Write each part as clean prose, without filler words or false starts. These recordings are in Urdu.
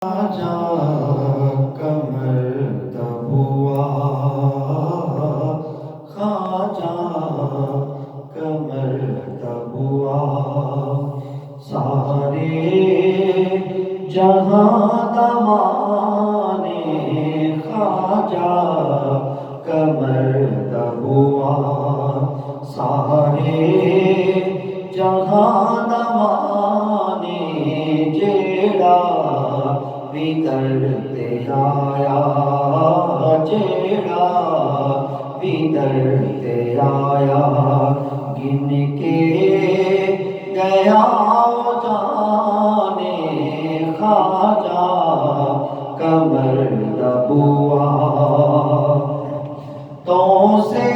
خواجہ کمر دبوا، خواجہ کمر دبوا، سارے جہاں دمانے خواجہ کمر دبوا، سارے جہاں دمانے جیڑا بھی درتے آیا، جیڑا بھی درتے آیا، گن کے گیا جانے خواجہ کمر دبوا، تو سے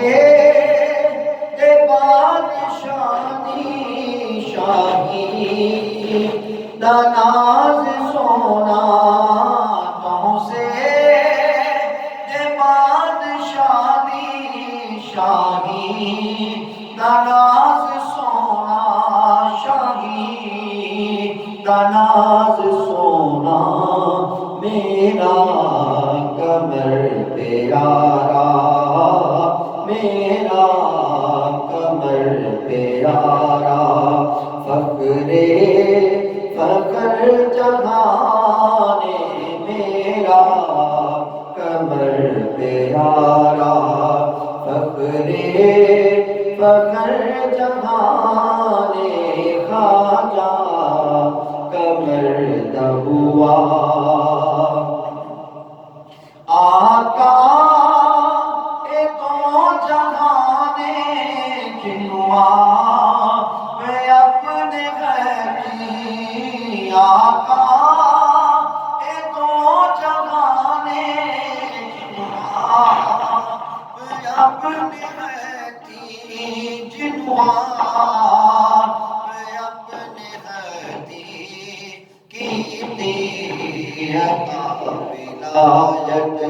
بادشاہی شاہی دناز سونا، تو سے بادشاہی شاہی دناز سونا، شاہی دناز سونا، میرا کمر پیارا، میرا کمر پیارا، فخر جہانے میرا کمر پیارا، فخر جہانے خواجہ کمر دبوا، آقا اے تو جہانے جنوا میں اپنے گھر کی، آقا اے تو جہانے جنوا میں اپنے گھر کی، جنوا میں اپنے گھر کی عطا ولایت